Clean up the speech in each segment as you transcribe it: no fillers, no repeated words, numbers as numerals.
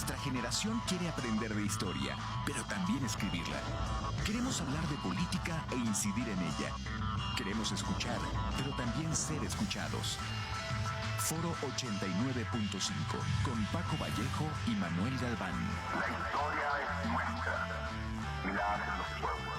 Nuestra generación quiere aprender de historia, pero también escribirla. Queremos hablar de política e incidir en ella. Queremos escuchar, pero también ser escuchados. Foro 89.5, con Paco Vallejo y Manuel Galván. La historia es nuestra y la hacen los pueblos.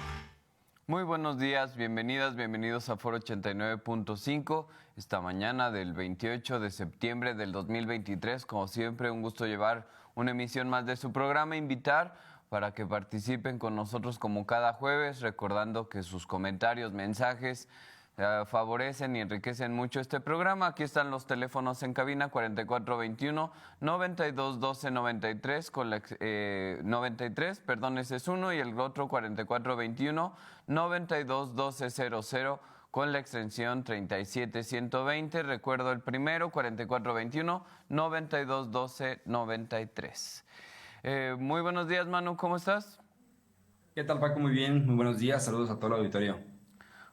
Muy buenos días, bienvenidos a Foro 89.5, esta mañana del 28 de septiembre del 2023. Como siempre, un gusto llevar una emisión más de su programa, invitar para que participen con nosotros como cada jueves, recordando que sus comentarios, mensajes favorecen y enriquecen mucho este programa. Aquí están los teléfonos en cabina: 4421-9212-93 con la 93, perdón, ese es uno, y el otro 4421-921200 con la extensión 37120. Recuerdo el primero, 4421-9212-93. Muy buenos días, Manu, ¿cómo estás? ¿Qué tal, Paco? Muy bien, muy buenos días, saludos a todo el auditorio.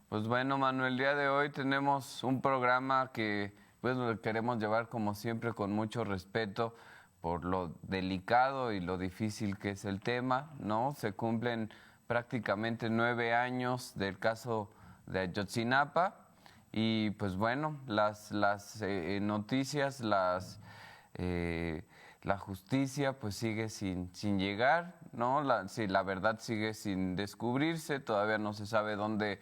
Pues bueno, Manuel, el día de hoy tenemos un programa que pues lo queremos llevar como siempre con mucho respeto por lo delicado y lo difícil que es el tema, ¿no? Se cumplen prácticamente 9 años del caso de Ayotzinapa y pues bueno, las noticias, la justicia pues sigue sin llegar, ¿no? La verdad sigue sin descubrirse, todavía no se sabe dónde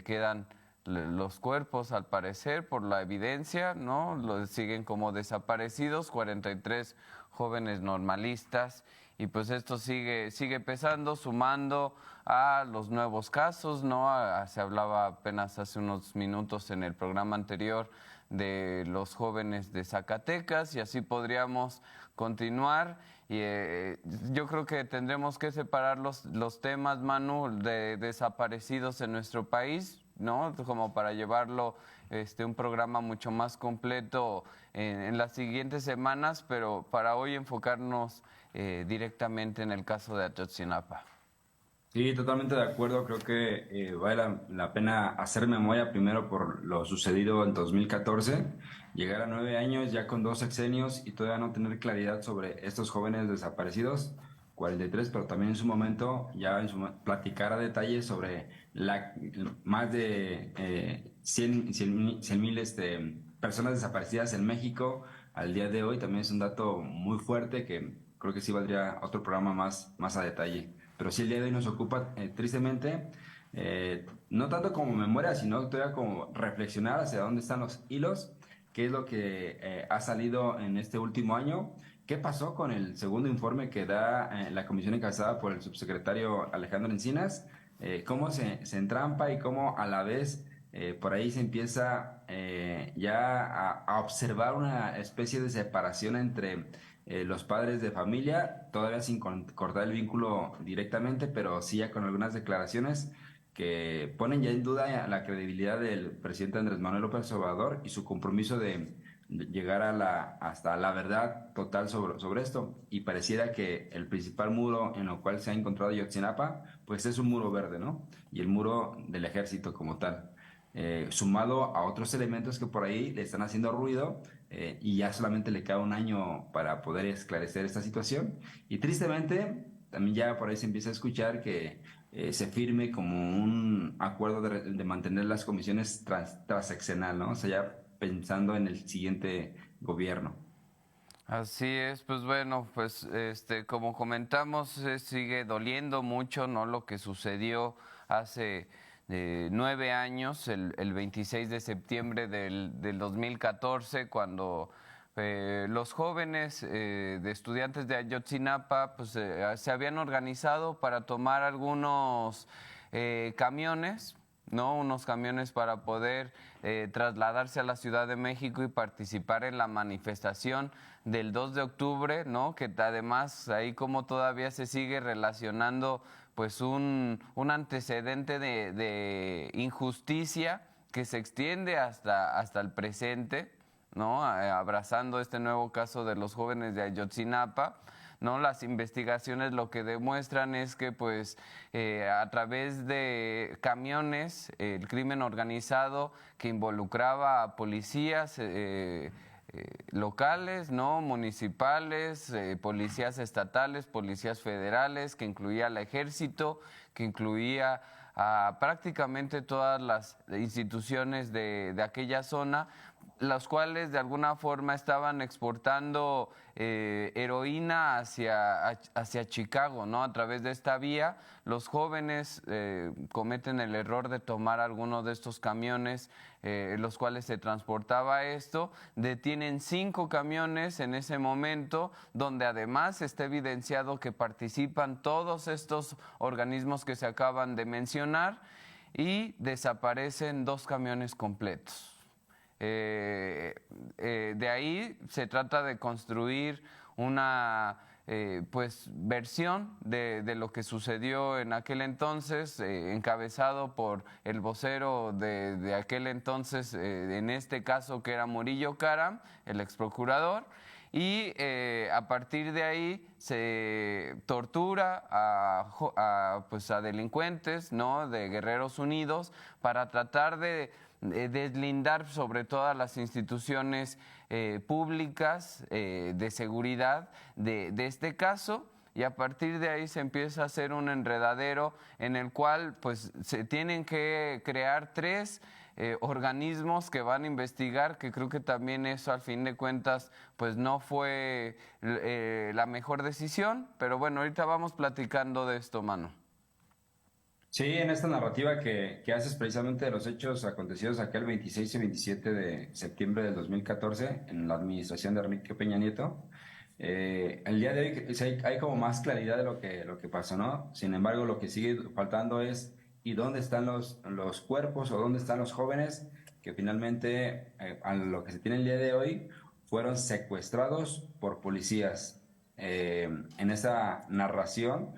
quedan los cuerpos, al parecer, por la evidencia, ¿no? Siguen como desaparecidos, 43 jóvenes normalistas, y pues esto sigue pesando, sumando a los nuevos casos, ¿no? Se hablaba apenas hace unos minutos en el programa anterior de los jóvenes de Zacatecas, y así podríamos continuar. Y yo creo que tendremos que separar los temas, Manu, de desaparecidos en nuestro país, ¿no? Como para llevarlo un programa mucho más completo en las siguientes semanas, pero para hoy enfocarnos directamente en el caso de Ayotzinapa. Sí, totalmente de acuerdo. Creo que vale la pena hacer memoria primero por lo sucedido en 2014, llegar a 9 años ya con 2 sexenios y todavía no tener claridad sobre estos jóvenes desaparecidos, 43, pero también en su momento ya platicar a detalle sobre más de 100 mil personas desaparecidas en México al día de hoy. También es un dato muy fuerte que creo que sí valdría otro programa más a detalle. Pero sí, el día de hoy nos ocupa, tristemente, no tanto como memoria, sino todavía como reflexionar hacia dónde están los hilos, qué es lo que ha salido en este último año, qué pasó con el segundo informe que da la comisión encabezada por el subsecretario Alejandro Encinas, cómo se entrampa y cómo a la vez por ahí se empieza ya a observar una especie de separación entre los padres de familia, todavía sin cortar el vínculo directamente, pero sí ya con algunas declaraciones que ponen ya en duda la credibilidad del presidente Andrés Manuel López Obrador y su compromiso de llegar hasta la verdad total sobre esto. Y pareciera que el principal muro en el cual se ha encontrado Ayotzinapa, pues es un muro verde, ¿no? Y el muro del ejército como tal. Sumado a otros elementos que por ahí le están haciendo ruido, y ya solamente le queda un año para poder esclarecer esta situación. Y tristemente, también ya por ahí se empieza a escuchar que se firme como un acuerdo de mantener las comisiones transeccional, ¿no? O sea, ya pensando en el siguiente gobierno. Así es, pues bueno, pues como comentamos, sigue doliendo mucho, ¿no? Lo que sucedió hace 9 años, el 26 de septiembre del 2014, cuando los jóvenes de estudiantes de Ayotzinapa pues, se habían organizado para tomar algunos camiones, ¿no? Unos camiones para poder trasladarse a la Ciudad de México y participar en la manifestación del 2 de octubre, ¿no? Que además ahí como todavía se sigue relacionando pues un antecedente de injusticia que se extiende hasta el presente, ¿no? Abrazando este nuevo caso de los jóvenes de Ayotzinapa, ¿no? Las investigaciones lo que demuestran es que pues a través de camiones el crimen organizado que involucraba a policías locales, ¿no? Municipales, policías estatales, policías federales, que incluía al ejército, que incluía a prácticamente todas las instituciones de aquella zona, las cuales de alguna forma estaban exportando heroína hacia Chicago, ¿no? A través de esta vía, los jóvenes cometen el error de tomar algunos de estos camiones, los cuales se transportaba esto, detienen 5 camiones en ese momento, donde además está evidenciado que participan todos estos organismos que se acaban de mencionar, y desaparecen 2 camiones completos. De ahí se trata de construir una pues versión de lo que sucedió en aquel entonces, encabezado por el vocero de aquel entonces, en este caso que era Murillo Karam, el ex procurador. Y a partir de ahí se tortura pues a delincuentes, ¿no? De Guerreros Unidos, para tratar de deslindar sobre todas las instituciones públicas de seguridad de este caso. Y a partir de ahí se empieza a hacer un enredadero en el cual pues se tienen que crear 3 organismos que van a investigar, que creo que también eso al fin de cuentas pues no fue la mejor decisión, pero bueno, ahorita vamos platicando de esto, Manu. Sí, en esta narrativa que haces precisamente de los hechos acontecidos aquel 26 y 27 de septiembre del 2014 en la administración de Enrique Peña Nieto, el día de hoy sí hay como más claridad de lo que pasó, ¿no? Sin embargo, lo que sigue faltando es ¿y dónde están los cuerpos o dónde están los jóvenes que finalmente, a lo que se tiene el día de hoy, fueron secuestrados por policías? En esa narración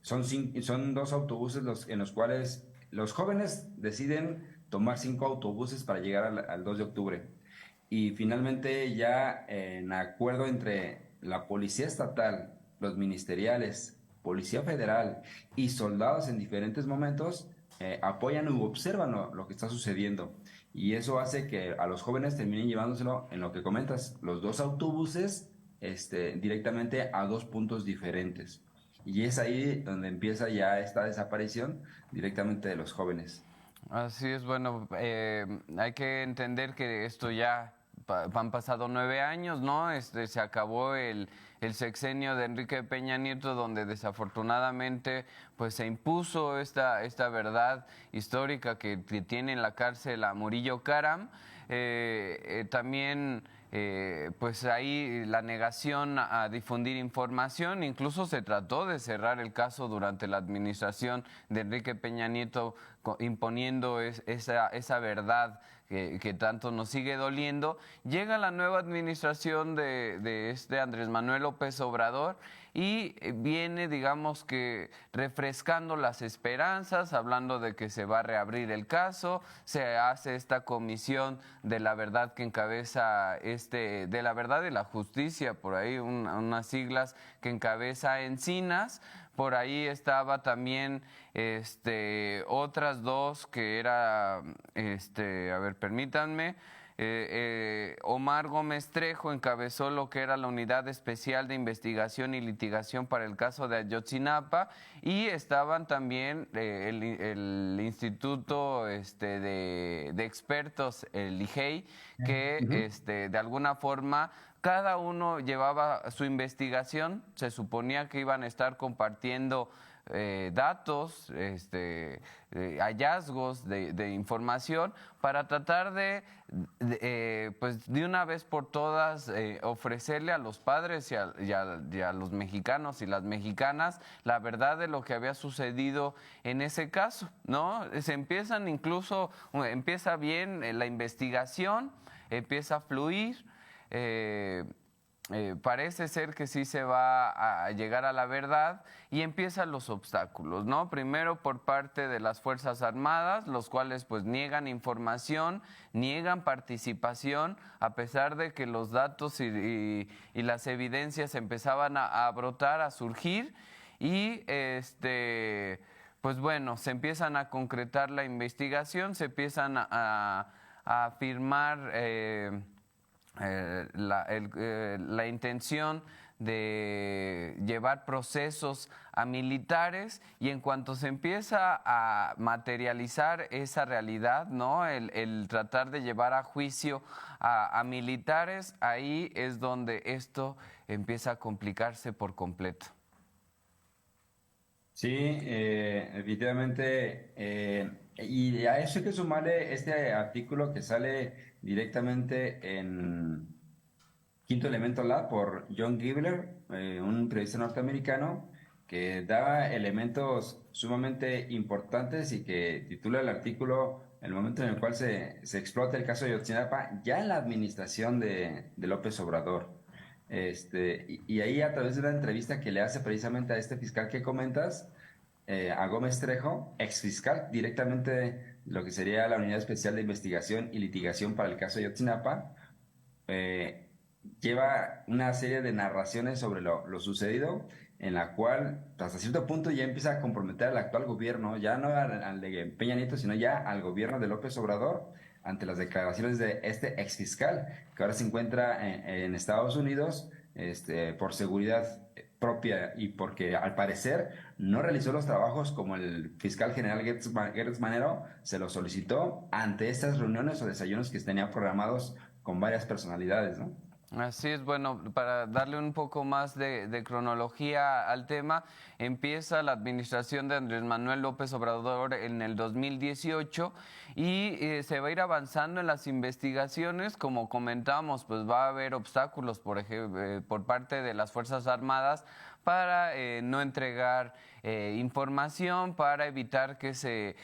son 2 autobuses en los cuales los jóvenes deciden tomar 5 autobuses para llegar al 2 de octubre. Y finalmente ya en acuerdo entre la policía estatal, los ministeriales, policía federal y soldados en diferentes momentos, apoyan u observan lo que está sucediendo. Y eso hace que a los jóvenes terminen llevándoselo, en lo que comentas, los 2 autobuses directamente a 2 puntos diferentes. Y es ahí donde empieza ya esta desaparición directamente de los jóvenes. Así es, bueno, hay que entender que esto ya han pasado 9 años, ¿no? Se acabó el sexenio de Enrique Peña Nieto, donde desafortunadamente pues se impuso esta verdad histórica que tiene en la cárcel a Murillo Karam. También pues ahí la negación a difundir información, incluso se trató de cerrar el caso durante la administración de Enrique Peña Nieto, imponiendo esa verdad que tanto nos sigue doliendo. Llega la nueva administración de Andrés Manuel López Obrador y viene, digamos que, refrescando las esperanzas, hablando de que se va a reabrir el caso, se hace esta comisión de la verdad que encabeza de la verdad y la justicia, por ahí unas siglas que encabeza Encinas. Por ahí estaba también otras 2 que era, a ver, permítanme, Omar Gómez Trejo encabezó lo que era la Unidad Especial de Investigación y Litigación para el caso de Ayotzinapa, y estaban también el Instituto de Expertos, el IGEI, que de alguna forma cada uno llevaba su investigación. Se suponía que iban a estar compartiendo datos, hallazgos de información para tratar pues de una vez por todas ofrecerle a los padres y a los mexicanos y las mexicanas la verdad de lo que había sucedido en ese caso, ¿no? Empieza bien la investigación, empieza a fluir. Parece ser que sí se va a llegar a la verdad, y empiezan los obstáculos, ¿no? Primero por parte de las Fuerzas Armadas, los cuales pues niegan información, niegan participación, a pesar de que los datos y las evidencias empezaban a brotar, a surgir, y pues bueno, se empiezan a concretar la investigación, se empiezan a firmar la intención de llevar procesos a militares, y en cuanto se empieza a materializar esa realidad, ¿no? El tratar de llevar a juicio a militares, ahí es donde esto empieza a complicarse por completo. Sí, definitivamente. Y a eso hay que sumarle este artículo que sale directamente en Quinto Elemento Lab por John Gibler, un periodista norteamericano que da elementos sumamente importantes y que titula el artículo El momento en el cual se explota el caso de Ayotzinapa ya en la administración de López Obrador. Y ahí a través de una entrevista que le hace precisamente a este fiscal que comentas, a Gómez Trejo, ex fiscal directamente de lo que sería la Unidad Especial de Investigación y Litigación para el caso de Ayotzinapa, eh, lleva una serie de narraciones sobre lo sucedido, en la cual hasta cierto punto ya empieza a comprometer al actual gobierno, ya no al de Peña Nieto, sino ya al gobierno de López Obrador, ante las declaraciones de este ex fiscal, que ahora se encuentra en Estados Unidos, por seguridad propia y porque al parecer no realizó los trabajos como el fiscal general Gertz Manero se lo solicitó ante estas reuniones o desayunos que tenía programados con varias personalidades, ¿no? Así es, bueno, para darle un poco más de cronología al tema, empieza la administración de Andrés Manuel López Obrador en el 2018 y se va a ir avanzando en las investigaciones. Como comentamos, pues va a haber obstáculos, por ejemplo, por parte de las Fuerzas Armadas para no entregar información, para evitar que se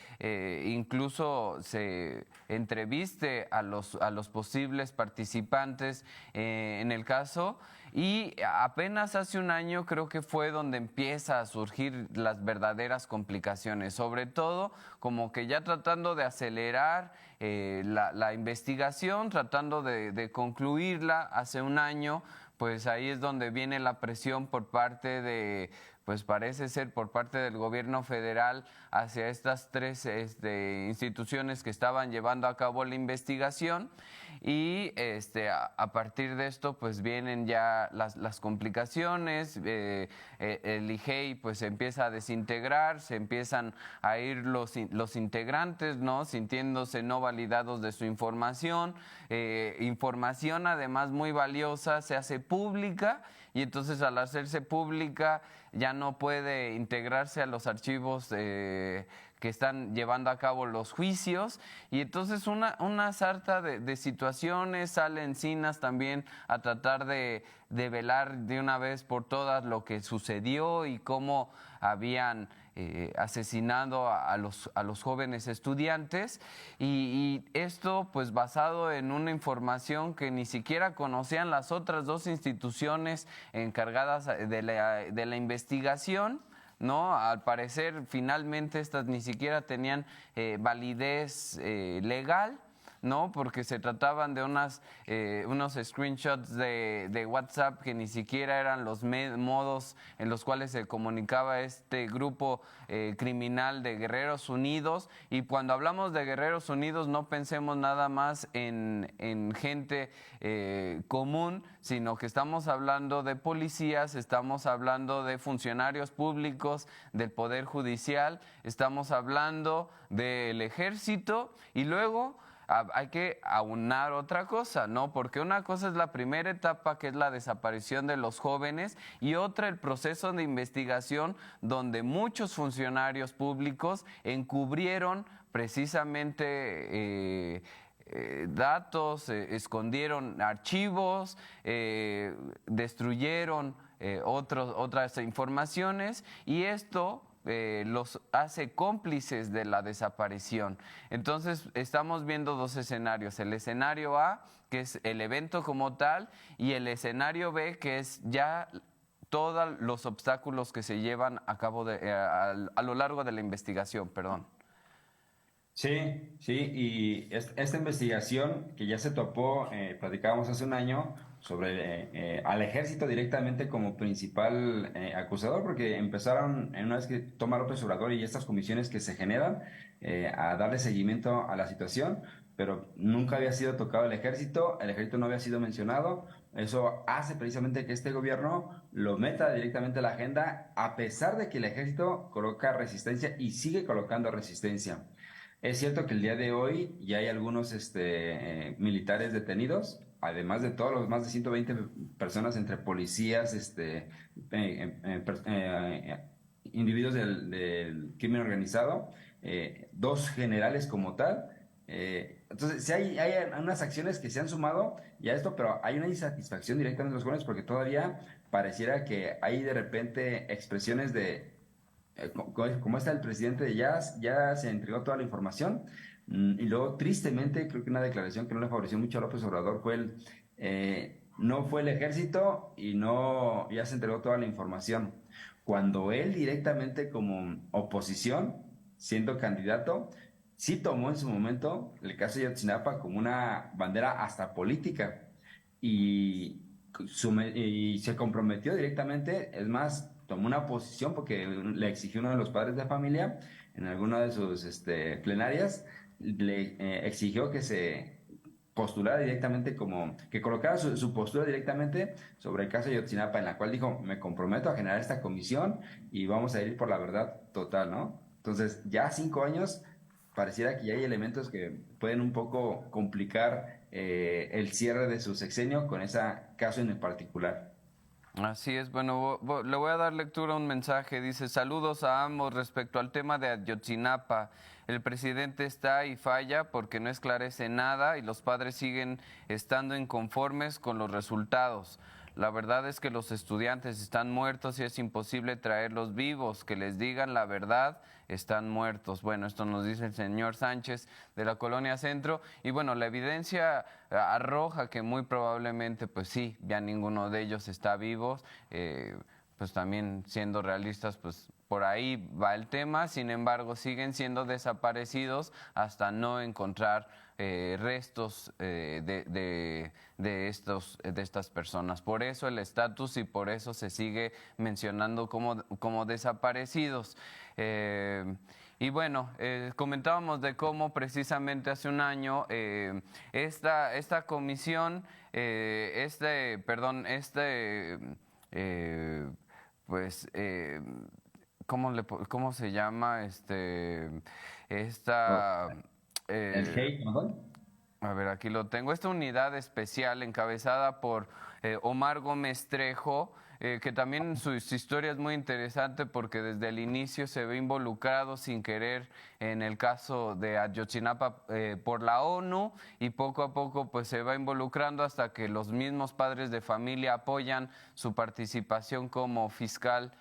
incluso se entreviste a los posibles participantes en el caso. Y apenas hace un año creo que fue donde empieza a surgir las verdaderas complicaciones, sobre todo como que ya tratando de acelerar la investigación, tratando de concluirla hace un año, pues ahí es donde viene la presión por parte de, pues parece ser por parte del gobierno federal hacia estas tres instituciones que estaban llevando a cabo la investigación. Y a partir de esto pues vienen ya las complicaciones, el IGEI pues se empieza a desintegrar, se empiezan a ir los integrantes, ¿no? Sintiéndose no validados de su información, información además muy valiosa se hace pública, y entonces al hacerse pública ya no puede integrarse a los archivos que están llevando a cabo los juicios, y entonces una sarta de situaciones. Sale Encinas también a tratar de velar de una vez por todas lo que sucedió y cómo habían asesinado a los jóvenes estudiantes, y esto pues basado en una información que ni siquiera conocían las otras dos instituciones encargadas de la investigación, ¿no? Al parecer, finalmente estas ni siquiera tenían validez legal, ¿no? Porque se trataban de unos screenshots de WhatsApp que ni siquiera eran los modos en los cuales se comunicaba este grupo criminal de Guerreros Unidos. Y cuando hablamos de Guerreros Unidos no pensemos nada más en gente común, sino que estamos hablando de policías, estamos hablando de funcionarios públicos, del Poder Judicial, estamos hablando del Ejército, y luego hay que aunar otra cosa, ¿no? Porque una cosa es la primera etapa, que es la desaparición de los jóvenes, y otra el proceso de investigación donde muchos funcionarios públicos encubrieron precisamente datos, escondieron archivos, destruyeron otras informaciones, y esto los hace cómplices de la desaparición. Entonces estamos viendo dos escenarios: el escenario A, que es el evento como tal, y el escenario B, que es ya todos los obstáculos que se llevan a cabo a lo largo de la investigación, perdón. Sí, sí, y esta investigación que ya se topó, platicábamos hace un año sobre al ejército directamente como principal acusador, porque empezaron, una vez que toma López Obrador y estas comisiones que se generan, a darle seguimiento a la situación, pero nunca había sido tocado el ejército no había sido mencionado. Eso hace precisamente que este gobierno lo meta directamente a la agenda, a pesar de que el ejército coloca resistencia y sigue colocando resistencia. Es cierto que el día de hoy ya hay algunos militares detenidos, además de todos los más de 120 personas entre policías, individuos del crimen organizado, dos generales como tal. Entonces, sí hay unas acciones que se han sumado y a esto, pero hay una insatisfacción directa en los jóvenes porque todavía pareciera que hay de repente expresiones de como está el presidente de ya se entregó toda la información. Y luego, tristemente, creo que una declaración que no le favoreció mucho a López Obrador fue no fue el ejército y no, ya se entregó toda la información. Cuando él directamente como oposición, siendo candidato, sí tomó en su momento el caso de Ayotzinapa como una bandera hasta política y, y se comprometió directamente, es más, tomó una posición porque le exigió uno de los padres de familia en alguna de sus plenarias, le exigió que se postulara directamente como, que colocara su postura directamente sobre el caso de Ayotzinapa, en la cual dijo, me comprometo a generar esta comisión y vamos a ir por la verdad total, ¿no? Entonces, ya 5 años, pareciera que ya hay elementos que pueden un poco complicar el cierre de su sexenio con ese caso en el particular. Así es, bueno, le voy a dar lectura a un mensaje, dice, saludos a ambos respecto al tema de Ayotzinapa. El presidente está y falla porque no esclarece nada y los padres siguen estando inconformes con los resultados. La verdad es que los estudiantes están muertos y es imposible traerlos vivos. Que les digan la verdad, están muertos. Bueno, esto nos dice el señor Sánchez de la Colonia Centro. Y bueno, la evidencia arroja que muy probablemente, pues sí, ya ninguno de ellos está vivo. Pues también siendo realistas, pues por ahí va el tema. Sin embargo, siguen siendo desaparecidos hasta no encontrar restos de estas personas. Por eso el estatus y por eso se sigue mencionando como desaparecidos. Y bueno, comentábamos de cómo precisamente hace un año esta comisión, pues, ¿cómo se llama? Esta... ¿El hate, mejor? A ver, aquí lo tengo. Esta unidad especial encabezada por Omar Gómez Trejo, que también su historia es muy interesante porque desde el inicio se ve involucrado sin querer en el caso de Ayotzinapa por la ONU y poco a poco pues se va involucrando hasta que los mismos padres de familia apoyan su participación como fiscal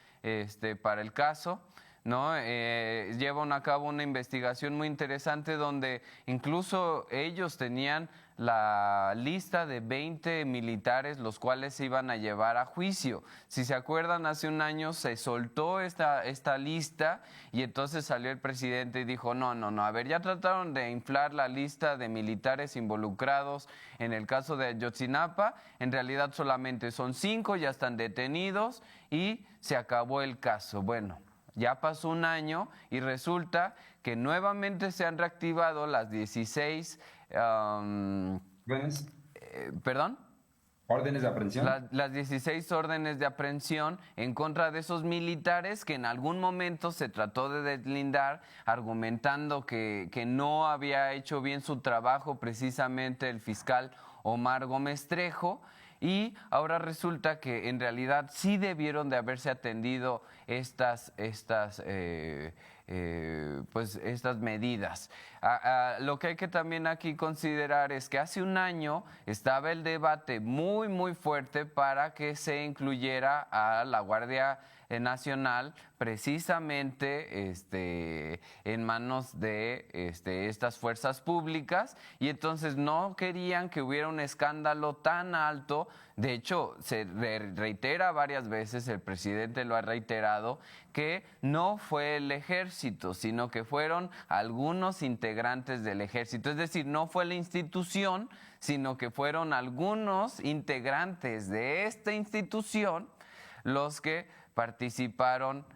para el caso. ¿No? Llevan a cabo una investigación muy interesante donde incluso ellos tenían la lista de 20 militares los cuales se iban a llevar a juicio. Si se acuerdan, hace un año se soltó esta lista y entonces salió el presidente y dijo, no, a ver, ya trataron de inflar la lista de militares involucrados en el caso de Ayotzinapa, en realidad solamente son 5, ya están detenidos y se acabó el caso. Bueno, ya pasó un año y resulta que nuevamente se han reactivado las 16... ¿Perdón? ¿Órdenes de aprehensión? Las 16 órdenes de aprehensión en contra de esos militares que en algún momento se trató de deslindar, argumentando que no había hecho bien su trabajo precisamente el fiscal Omar Gómez Trejo. Y ahora resulta que en realidad sí debieron de haberse atendido estas medidas. Lo que hay que también aquí considerar es que hace un año estaba el debate muy, muy fuerte para que se incluyera a la Guardia Nacional precisamente en manos de estas fuerzas públicas y entonces no querían que hubiera un escándalo tan alto. De hecho, se reitera varias veces, el presidente lo ha reiterado, que no fue el ejército, sino que fueron algunos integrantes del ejército. Es decir, no fue la institución, sino que fueron algunos integrantes de esta institución los que participaron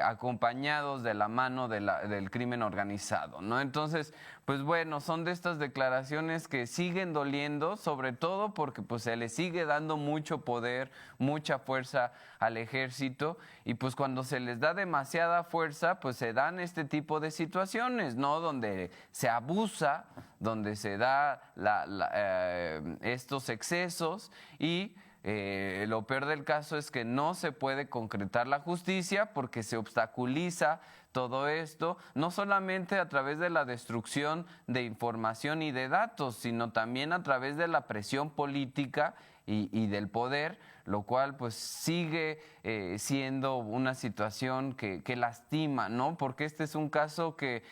acompañados de la mano del crimen organizado, ¿no? Entonces, pues bueno, son de estas declaraciones que siguen doliendo, sobre todo porque pues se le sigue dando mucho poder, mucha fuerza al ejército, y pues cuando se les da demasiada fuerza, pues se dan este tipo de situaciones, ¿no? Donde se abusa, donde se da estos excesos y lo peor del caso es que no se puede concretar la justicia porque se obstaculiza todo esto, no solamente a través de la destrucción de información y de datos, sino también a través de la presión política y del poder, lo cual pues sigue siendo una situación que lastima, ¿no? Porque este es un caso que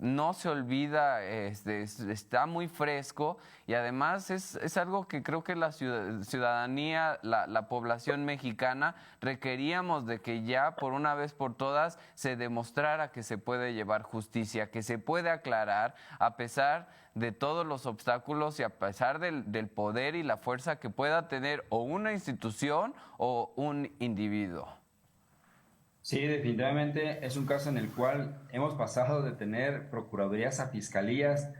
no se olvida, está muy fresco y además es algo que creo que la ciudadanía, la población mexicana requeríamos de que ya por una vez por todas se demostrara que se puede llevar justicia, que se puede aclarar a pesar de todos los obstáculos y a pesar del poder y la fuerza que pueda tener o una institución o un individuo. Sí, definitivamente es un caso en el cual hemos pasado de tener procuradurías a fiscalías.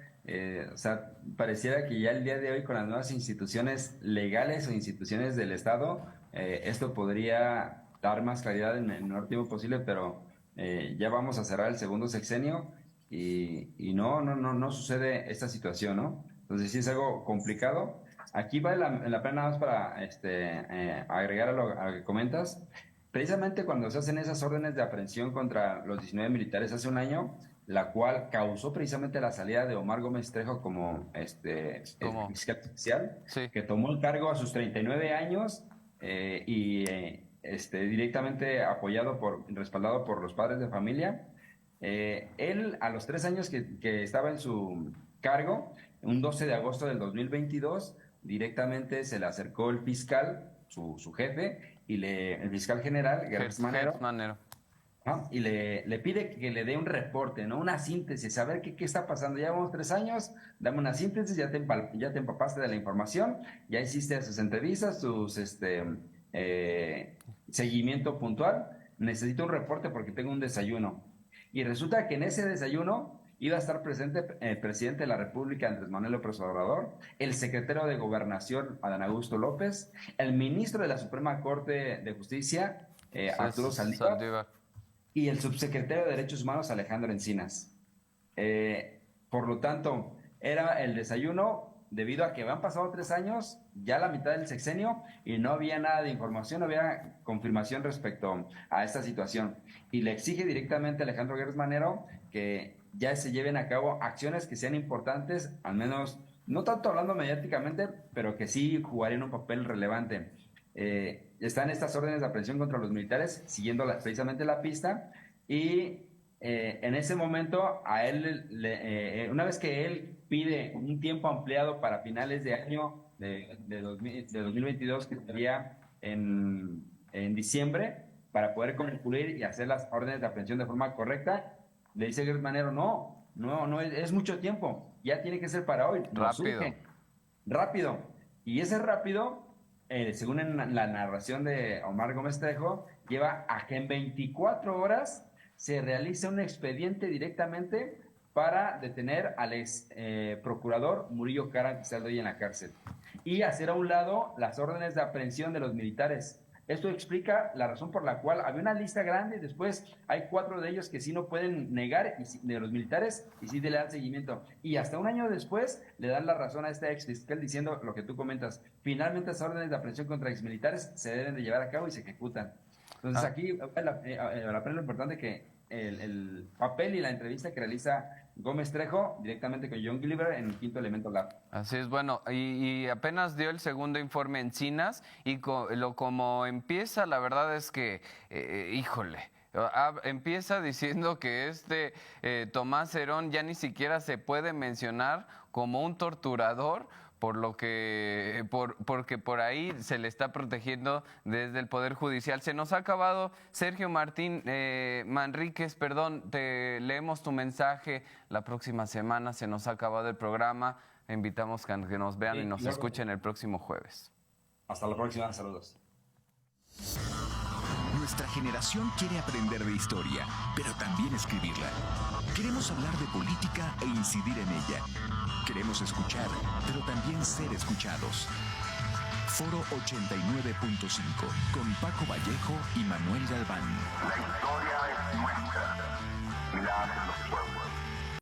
O sea, pareciera que ya el día de hoy con las nuevas instituciones legales o instituciones del Estado, esto podría dar más claridad en el menor tiempo posible, pero ya vamos a cerrar el segundo sexenio y no sucede esta situación, ¿no? Entonces sí es algo complicado. Aquí vale la pena nada más para agregar a lo que comentas. Precisamente cuando se hacen esas órdenes de aprehensión contra los 19 militares hace un año, la cual causó precisamente la salida de Omar Gómez Trejo como fiscal especial, Sí. que tomó el cargo a sus 39 años directamente respaldado por los padres de familia. Él, a los 3 años que estaba en su cargo, un 12 de agosto del 2022, directamente se le acercó el fiscal, su jefe, el fiscal general, Gertz Manero, y le pide que le dé un reporte, ¿no? Una síntesis, saber qué está pasando. Ya vamos 3 años, dame una síntesis, ya te empapaste de la información, ya hiciste sus entrevistas, seguimiento puntual, necesito un reporte porque tengo un desayuno. Y resulta que en ese desayuno iba a estar presente el presidente de la República, Andrés Manuel López Obrador, el secretario de Gobernación, Adán Augusto López, el ministro de la Suprema Corte de Justicia, Arturo Saldívar, y el subsecretario de Derechos Humanos, Alejandro Encinas. Por lo tanto, era el desayuno debido a que habían pasado 3 años, ya la mitad del sexenio, y no había nada de información, no había confirmación respecto a esta situación. Y le exige directamente a Alejandro Gertz Manero que ya se lleven a cabo acciones que sean importantes, al menos, no tanto hablando mediáticamente, pero que sí jugarían un papel relevante. Están estas órdenes de aprehensión contra los militares, siguiendo precisamente la pista, y en ese momento, a él, una vez que él pide un tiempo ampliado para finales de año de 2022, que sería en diciembre, para poder concluir y hacer las órdenes de aprehensión de forma correcta, le dice Gertz Manero, no, es mucho tiempo, ya tiene que ser para hoy. Rápido. Y ese rápido, según en la narración de Omar Gómez Trejo, lleva a que en 24 horas se realice un expediente directamente para detener al ex procurador Murillo Karam, que está hoy en la cárcel, y hacer a un lado las órdenes de aprehensión de los militares. Esto explica la razón por la cual había una lista grande, después hay 4 de ellos que sí no pueden negar, de los militares, y sí le dan seguimiento. Y hasta un año después le dan la razón a este ex fiscal diciendo lo que tú comentas. Finalmente, esas órdenes de aprehensión contra exmilitares se deben de llevar a cabo y se ejecutan. Entonces aquí la pena lo importante que el papel y la entrevista que realiza Gómez Trejo directamente con John Gilliver en el Quinto Elemento Lab. Así es, bueno, y apenas dio el segundo informe Encinas y como empieza, la verdad es que, híjole, empieza diciendo que Tomás Herón ya ni siquiera se puede mencionar como un torturador, porque por ahí se le está protegiendo desde el Poder Judicial. Se nos ha acabado, Sergio Manríquez, te leemos tu mensaje la próxima semana, se nos ha acabado el programa, invitamos a que nos vean y nos escuchen el próximo jueves. Hasta la próxima, saludos. Nuestra generación quiere aprender de historia, pero también escribirla. Queremos hablar de política e incidir en ella. Queremos escuchar, pero también ser escuchados. Foro 89.5 con Paco Vallejo y Manuel Galván. La historia es nuestra.